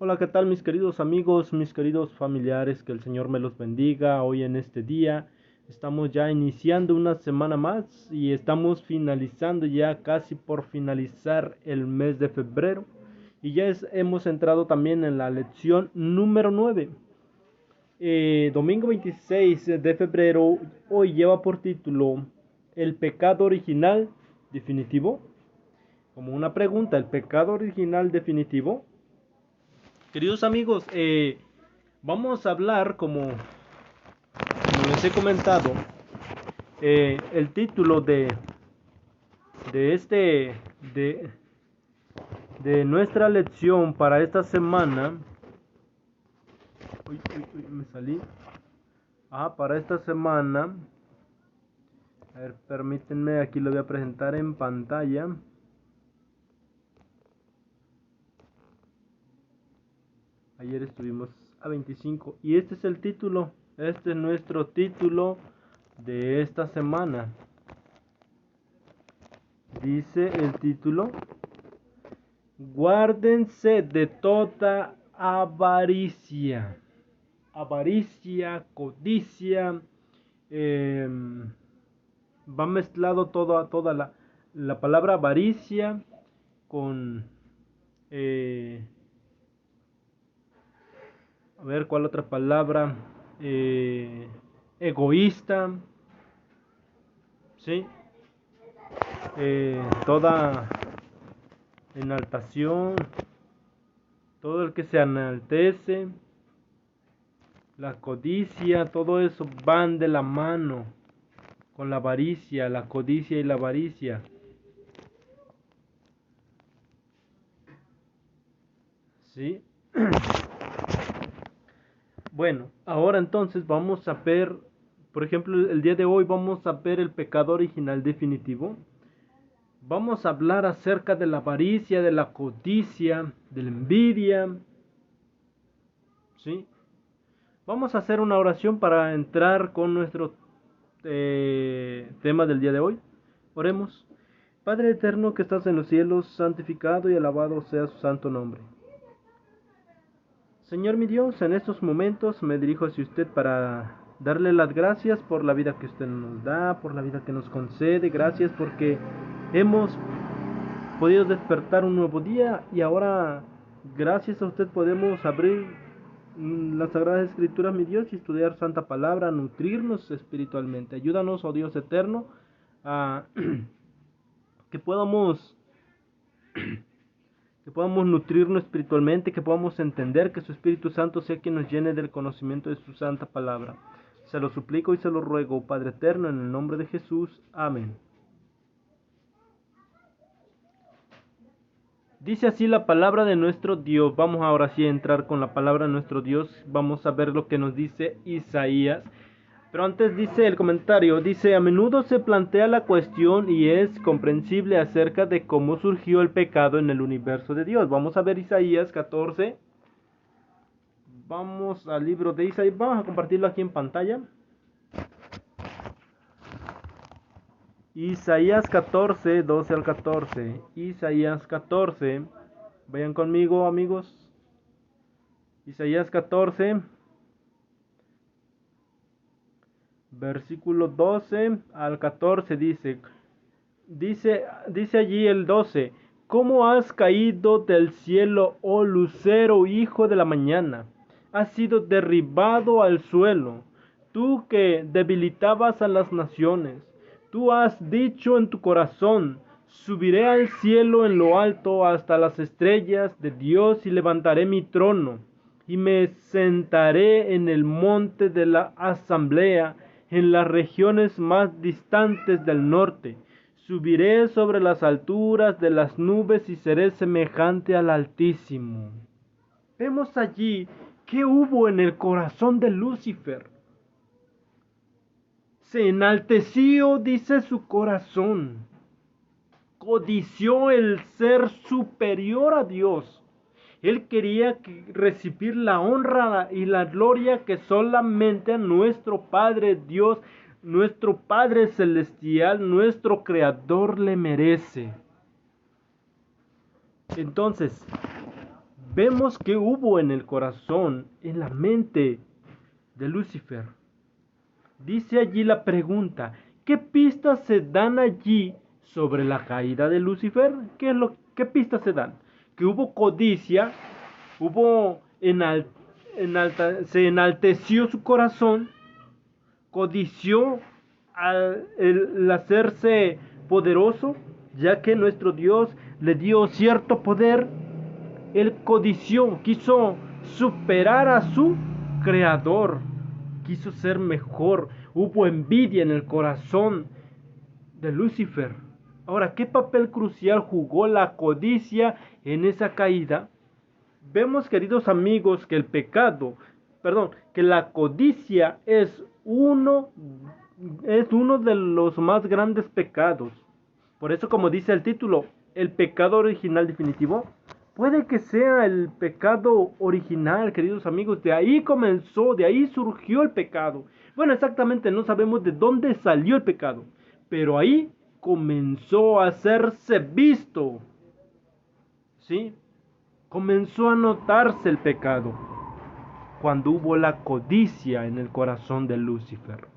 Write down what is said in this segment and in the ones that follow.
Hola, ¿qué tal mis queridos amigos, mis queridos familiares? Que el Señor me los bendiga hoy en este día. Estamos ya iniciando una semana más y estamos finalizando ya casi por finalizar el mes de febrero. Y ya hemos entrado también en la lección número 9. Domingo 26 de febrero, hoy lleva por título ¿El pecado original definitivo? Como una pregunta, ¿el pecado original definitivo? Queridos amigos, vamos a hablar, como les he comentado, el título de este de, de nuestra lección para esta semana. Me salí. Para esta semana. A ver, permítanme, aquí lo voy a presentar en pantalla. Ayer estuvimos a 25 y este es el título. Este es nuestro título de esta semana. Dice el título: guárdense de toda avaricia. Avaricia, codicia, va mezclado toda la palabra avaricia con, a ver cuál otra palabra, egoísta, ¿sí? Toda enaltación, todo el que se enaltece, la codicia, todo eso van de la mano con la avaricia, la codicia y la avaricia. ¿Sí? Bueno, ahora entonces vamos a ver, por ejemplo, el día de hoy vamos a ver el pecado original definitivo. Vamos a hablar acerca de la avaricia, de la codicia, de la envidia. ¿Sí? Vamos a hacer una oración para entrar con nuestro tema del día de hoy. Oremos. Padre eterno que estás en los cielos, santificado y alabado sea su santo nombre. Señor mi Dios, en estos momentos me dirijo hacia usted para darle las gracias por la vida que usted nos da, por la vida que nos concede. Gracias porque hemos podido despertar un nuevo día y ahora gracias a usted podemos abrir las Sagradas Escrituras, mi Dios, y estudiar Santa Palabra, nutrirnos espiritualmente. Ayúdanos, oh Dios eterno, a que podamos nutrirnos espiritualmente, que podamos entender, que su Espíritu Santo sea quien nos llene del conocimiento de su santa palabra. Se lo suplico y se lo ruego, Padre eterno, en el nombre de Jesús. Amén. Dice así la palabra de nuestro Dios. Vamos ahora sí a entrar con la palabra de nuestro Dios. Vamos a ver lo que nos dice Isaías. Pero antes dice el comentario, dice: a menudo se plantea la cuestión y es comprensible acerca de cómo surgió el pecado en el universo de Dios. Vamos a ver Isaías 14. Vamos al libro de Isaías. Vamos a compartirlo aquí en pantalla. Isaías 14, 12 al 14. Isaías 14. Vayan conmigo, amigos. Isaías 14. Versículo 12 al 14 dice allí el 12: ¿cómo has caído del cielo, oh lucero, hijo de la mañana? Has sido derribado al suelo, tú que debilitabas a las naciones. Tú has dicho en tu corazón: subiré al cielo en lo alto hasta las estrellas de Dios y levantaré mi trono y me sentaré en el monte de la asamblea, en las regiones más distantes del norte. Subiré sobre las alturas de las nubes y seré semejante al Altísimo. Vemos allí qué hubo en el corazón de Lucifer. Se enalteció, dice, su corazón. Codició el ser superior a Dios. Él quería recibir la honra y la gloria que solamente a nuestro Padre Dios, nuestro Padre Celestial, nuestro Creador le merece. Entonces, vemos que hubo en el corazón, en la mente de Lucifer. Dice allí la pregunta, ¿qué pistas se dan allí sobre la caída de Lucifer? ¿Qué pistas se dan? Que hubo codicia, se enalteció su corazón, codició el hacerse poderoso, ya que nuestro Dios le dio cierto poder. Él codició, quiso superar a su creador, quiso ser mejor. Hubo envidia en el corazón de Lucifer. Ahora, ¿qué papel crucial jugó la codicia en esa caída? Vemos, queridos amigos, que que la codicia es uno de los más grandes pecados. Por eso, como dice el título, el pecado original definitivo, puede que sea el pecado original, queridos amigos. De ahí comenzó, de ahí surgió el pecado. Bueno, exactamente no sabemos de dónde salió el pecado, pero ahí comenzó a hacerse visto, ¿sí? Comenzó a notarse el pecado cuando hubo la codicia en el corazón de Lucifer.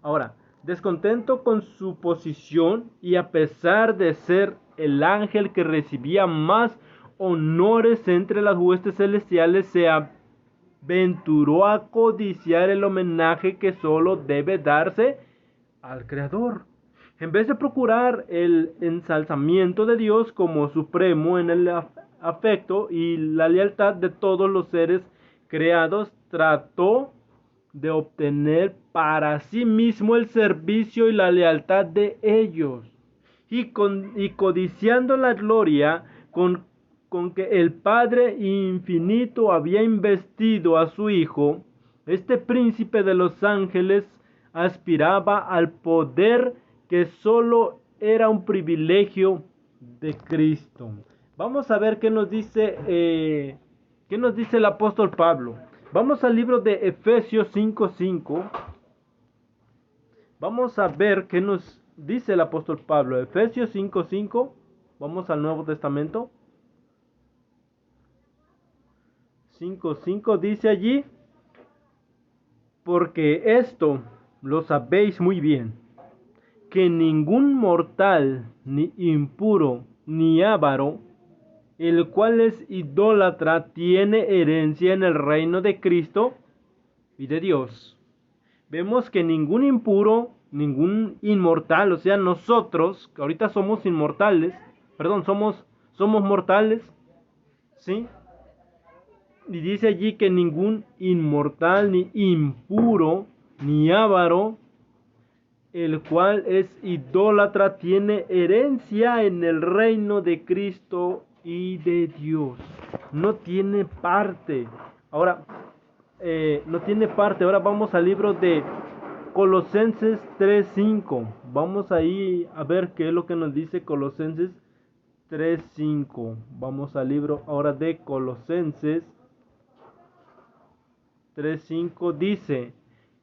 Ahora, descontento con su posición y a pesar de ser el ángel que recibía más honores entre las huestes celestiales, se aventuró a codiciar el homenaje que solo debe darse al Creador. En vez de procurar el ensalzamiento de Dios como supremo en el afecto y la lealtad de todos los seres creados, trató de obtener para sí mismo el servicio y la lealtad de ellos. Y codiciando la gloria con que el Padre Infinito había investido a su Hijo, este príncipe de los ángeles aspiraba al poder que solo era un privilegio de Cristo. Vamos a ver qué nos dice el apóstol Pablo. Vamos al libro de Efesios 5:5. Vamos a ver qué nos dice el apóstol Pablo. Efesios 5:5. Vamos al Nuevo Testamento. 5:5 dice allí: porque esto lo sabéis muy bien, que ningún mortal, ni impuro, ni avaro, el cual es idólatra, tiene herencia en el reino de Cristo y de Dios. Vemos que ningún impuro, ningún inmortal, o sea, nosotros, que ahorita somos inmortales, somos mortales, ¿sí? Y dice allí que ningún inmortal, ni impuro, ni avaro, el cual es idólatra, tiene herencia en el reino de Cristo y de Dios. No tiene parte. Ahora, Ahora vamos al libro de Colosenses 3:5. Vamos ahí a ver qué es lo que nos dice Colosenses 3:5. Vamos al libro ahora de Colosenses 3:5. Dice: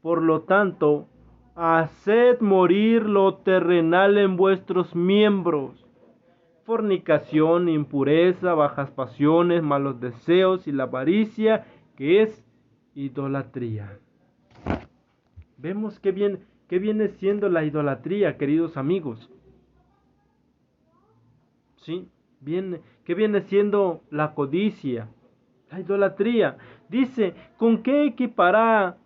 por lo tanto, haced morir lo terrenal en vuestros miembros: fornicación, impureza, bajas pasiones, malos deseos y la avaricia, que es idolatría. Vemos qué viene siendo la idolatría, queridos amigos. ¿Sí? ¿Qué viene siendo la codicia? La idolatría. Dice, ¿con qué equipará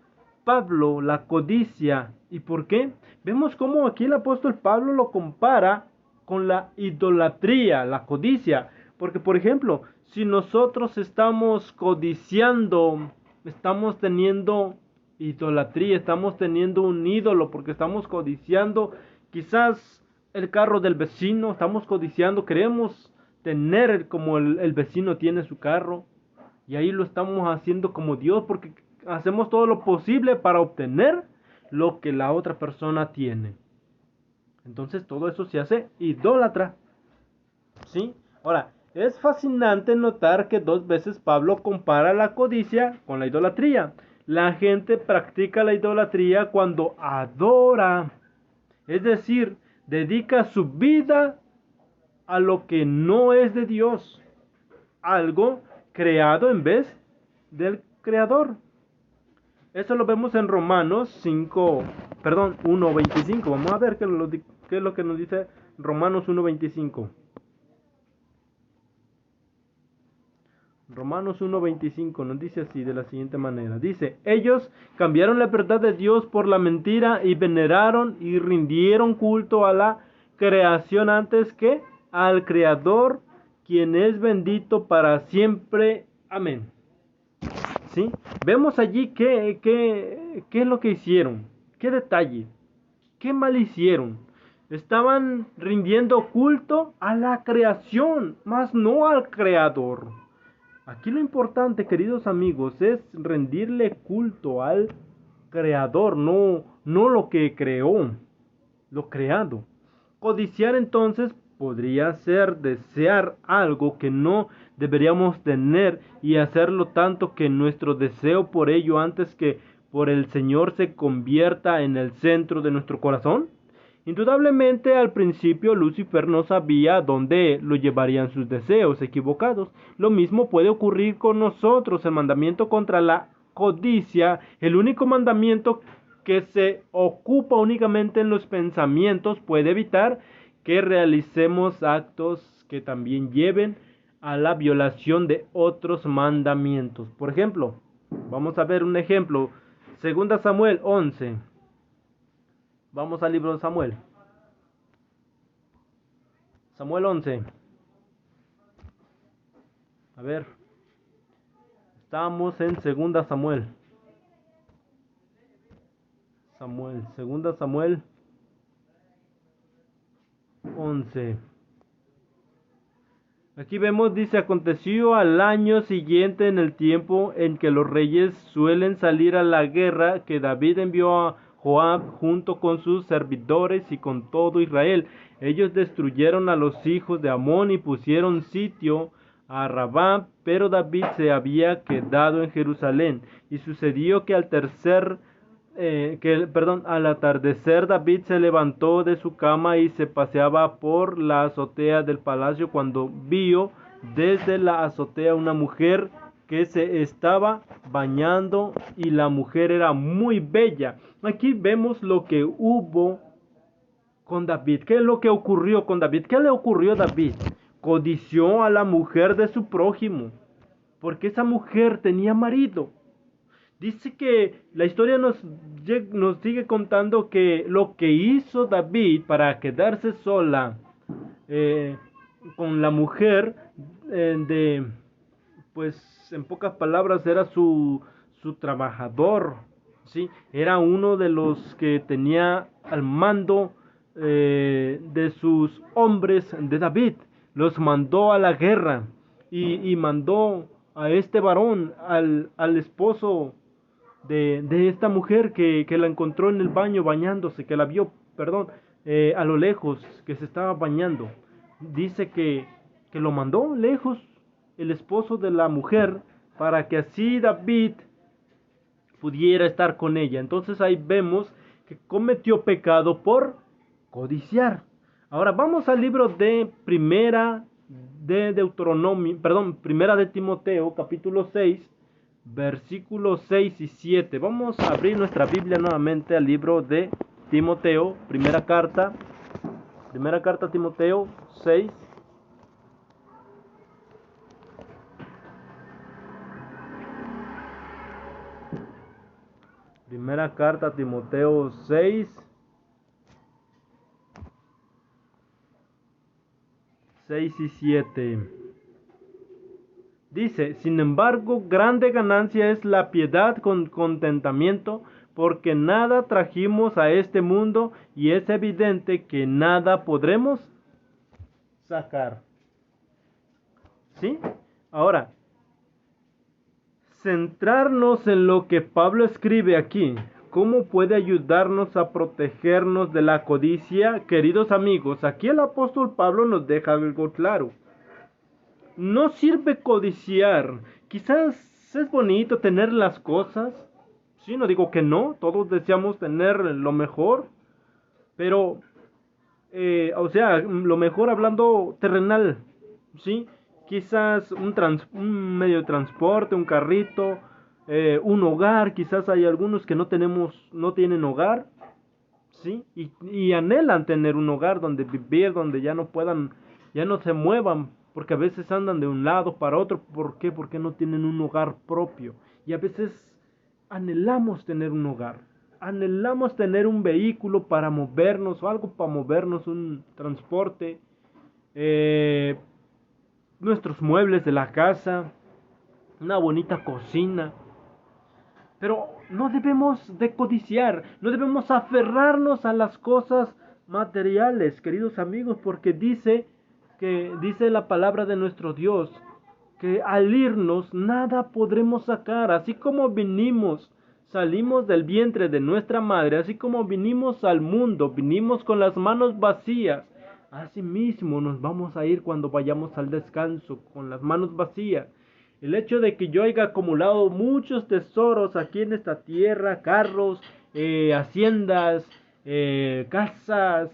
Pablo la codicia? ¿Y por qué? Vemos cómo aquí el apóstol Pablo lo compara con la idolatría, la codicia. Porque, por ejemplo, si nosotros estamos codiciando, estamos teniendo idolatría, estamos teniendo un ídolo porque estamos codiciando quizás el carro del vecino, estamos codiciando, queremos tener como el vecino tiene su carro, y ahí lo estamos haciendo como Dios porque hacemos todo lo posible para obtener lo que la otra persona tiene. Entonces todo eso se hace idólatra, ¿sí? Ahora, es fascinante notar que 2 veces Pablo compara la codicia con la idolatría. La gente practica la idolatría cuando adora, es decir, dedica su vida a lo que no es de Dios. algo creado en vez del creador. Eso lo vemos en Romanos 1:25. Vamos a ver qué es lo que nos dice Romanos 1:25. Romanos 1:25 nos dice así, de la siguiente manera. Dice: ellos cambiaron la verdad de Dios por la mentira y veneraron y rindieron culto a la creación antes que al Creador, quien es bendito para siempre. Amén. ¿Sí? Vemos allí qué es lo que hicieron, qué detalle, qué mal hicieron. Estaban rindiendo culto a la creación, mas no al Creador. Aquí lo importante, queridos amigos, es rendirle culto al Creador, no lo que creó, lo creado. Codiciar entonces podría ser desear algo que no deberíamos tener y hacerlo tanto que nuestro deseo por ello antes que por el Señor se convierta en el centro de nuestro corazón. Indudablemente al principio Lucifer no sabía dónde lo llevarían sus deseos equivocados. Lo mismo puede ocurrir con nosotros. El mandamiento contra la codicia, el único mandamiento que se ocupa únicamente en los pensamientos, puede evitar que realicemos actos que también lleven a la violación de otros mandamientos. Por ejemplo, vamos a ver un ejemplo. 2 Samuel 11. Vamos al libro de Samuel. Samuel 11. A ver. Estamos en 2 Samuel. Segunda Samuel 11. Aquí vemos, dice: aconteció al año siguiente, en el tiempo en que los reyes suelen salir a la guerra, que David envió a Joab junto con sus servidores y con todo Israel. Ellos destruyeron a los hijos de Amón y pusieron sitio a Rabá, pero David se había quedado en Jerusalén. Y sucedió que al atardecer David se levantó de su cama y se paseaba por la azotea del palacio cuando vio desde la azotea una mujer que se estaba bañando, y la mujer era muy bella. Aquí vemos lo que hubo con David. ¿Qué es lo que ocurrió con David? ¿Qué le ocurrió a David? Codició a la mujer de su prójimo, porque esa mujer tenía marido. Dice que la historia nos sigue contando que lo que hizo David para quedarse sola con la mujer, pues en pocas palabras era su trabajador, ¿sí? Era uno de los que tenía al mando de sus hombres de David. Los mandó a la guerra y mandó a este varón, al esposo de esta mujer que la encontró en el baño bañándose, que la vio, a lo lejos, que se estaba bañando. Dice que lo mandó lejos, el esposo de la mujer, para que así David pudiera estar con ella. Entonces ahí vemos que cometió pecado por codiciar. Ahora vamos al libro de Primera de Timoteo, capítulo 6, versículos 6 y 7. Vamos a abrir nuestra Biblia nuevamente al libro de Timoteo, primera carta a Timoteo 6. Primera carta a Timoteo 6, 6 y 7. Dice: sin embargo, grande ganancia es la piedad con contentamiento, porque nada trajimos a este mundo, y es evidente que nada podremos sacar. ¿Sí? Ahora, centrarnos en lo que Pablo escribe aquí, ¿cómo puede ayudarnos a protegernos de la codicia? Queridos amigos, aquí el apóstol Pablo nos deja algo claro. No sirve codiciar. Quizás es bonito tener las cosas. Sí, no digo que no. Todos deseamos tener lo mejor. Pero, lo mejor hablando terrenal. Sí, quizás un medio de transporte, un carrito, un hogar. Quizás hay algunos que no tienen hogar, ¿sí? Y anhelan tener un hogar donde vivir, donde ya no se muevan, porque a veces andan de un lado para otro. ¿Por qué? Porque no tienen un hogar propio. Y a veces anhelamos tener un hogar, anhelamos tener un vehículo para movernos o algo para movernos, un transporte, eh, nuestros muebles de la casa, una bonita cocina. Pero no debemos de codiciar, no debemos aferrarnos a las cosas materiales, queridos amigos, porque dice la palabra de nuestro Dios, que al irnos nada podremos sacar. Así como salimos del vientre de nuestra madre, así como vinimos al mundo, vinimos con las manos vacías, así mismo nos vamos a ir cuando vayamos al descanso, con las manos vacías. El hecho de que yo haya acumulado muchos tesoros aquí en esta tierra, carros, haciendas, casas,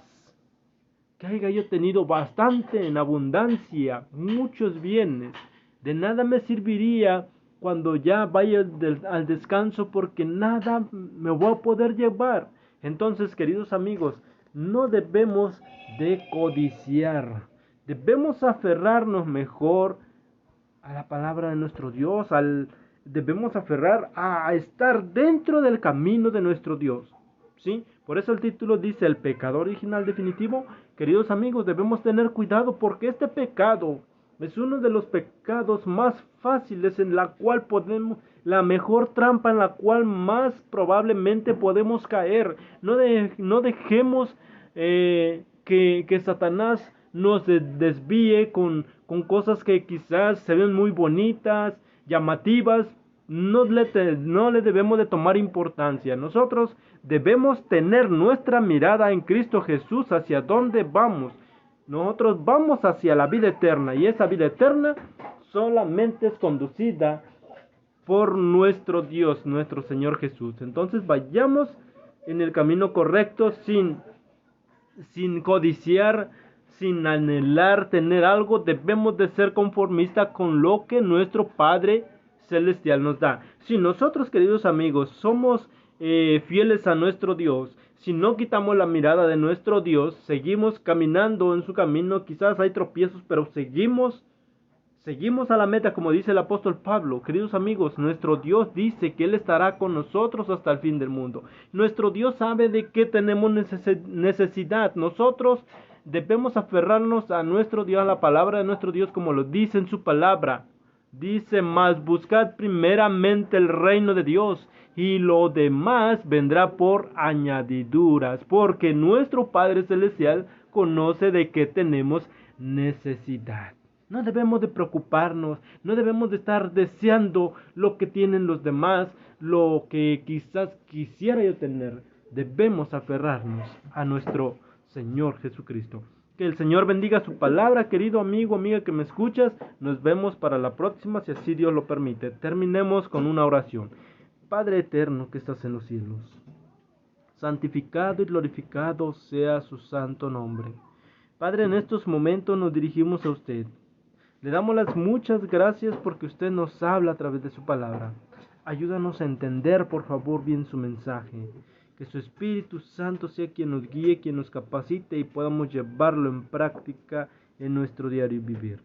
que haya yo tenido bastante en abundancia, muchos bienes, de nada me serviría cuando ya vaya al descanso, porque nada me voy a poder llevar. Entonces, queridos amigos, no debemos de codiciar, debemos aferrarnos mejor a la palabra de nuestro Dios, debemos aferrar a estar dentro del camino de nuestro Dios, ¿sí? Por eso el título dice el pecado original definitivo. Queridos amigos, debemos tener cuidado, porque este pecado es uno de los pecados más fáciles, la mejor trampa en la cual más probablemente podemos caer. No dejemos que Satanás nos desvíe con cosas que quizás se ven muy bonitas, llamativas. No le debemos de tomar importancia. Nosotros debemos tener nuestra mirada en Cristo Jesús. ¿Hacia dónde vamos? Nosotros vamos hacia la vida eterna, y esa vida eterna solamente es conducida por nuestro Dios, nuestro Señor Jesús. Entonces vayamos en el camino correcto, sin codiciar, sin anhelar tener algo. Debemos de ser conformistas con lo que nuestro Padre Celestial nos da. Si nosotros, queridos amigos, somos fieles a nuestro Dios, si no quitamos la mirada de nuestro Dios, seguimos caminando en su camino, quizás hay tropiezos, pero seguimos a la meta, como dice el apóstol Pablo. Queridos amigos, nuestro Dios dice que Él estará con nosotros hasta el fin del mundo. Nuestro Dios sabe de qué tenemos necesidad. Nosotros debemos aferrarnos a nuestro Dios, a la palabra de nuestro Dios, como lo dice en su palabra. Dice: mas buscad primeramente el reino de Dios, y lo demás vendrá por añadiduras, porque nuestro Padre Celestial conoce de qué tenemos necesidad. No debemos de preocuparnos, no debemos de estar deseando lo que tienen los demás, lo que quizás quisiera yo tener. Debemos aferrarnos a nuestro Señor Jesucristo. Que el Señor bendiga su palabra, querido amigo, amiga que me escuchas. Nos vemos para la próxima, si así Dios lo permite. Terminemos con una oración. Padre eterno que estás en los cielos, santificado y glorificado sea su santo nombre. Padre, en estos momentos nos dirigimos a usted. Le damos las muchas gracias porque usted nos habla a través de su palabra. Ayúdanos a entender, por favor, bien su mensaje. Que su Espíritu Santo sea quien nos guíe, quien nos capacite, y podamos llevarlo en práctica en nuestro diario vivir.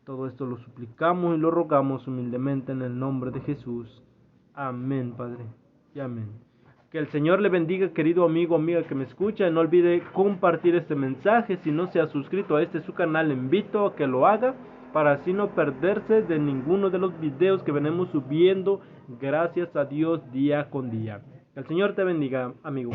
Todo esto lo suplicamos y lo rogamos humildemente en el nombre de Jesús. Amén, Padre, y amén. Que el Señor le bendiga, querido amigo, amiga que me escucha. No olvide compartir este mensaje. Si no se ha suscrito a su canal, le invito a que lo haga, para así no perderse de ninguno de los videos que venimos subiendo, gracias a Dios, día con día. Que el Señor te bendiga, amigo.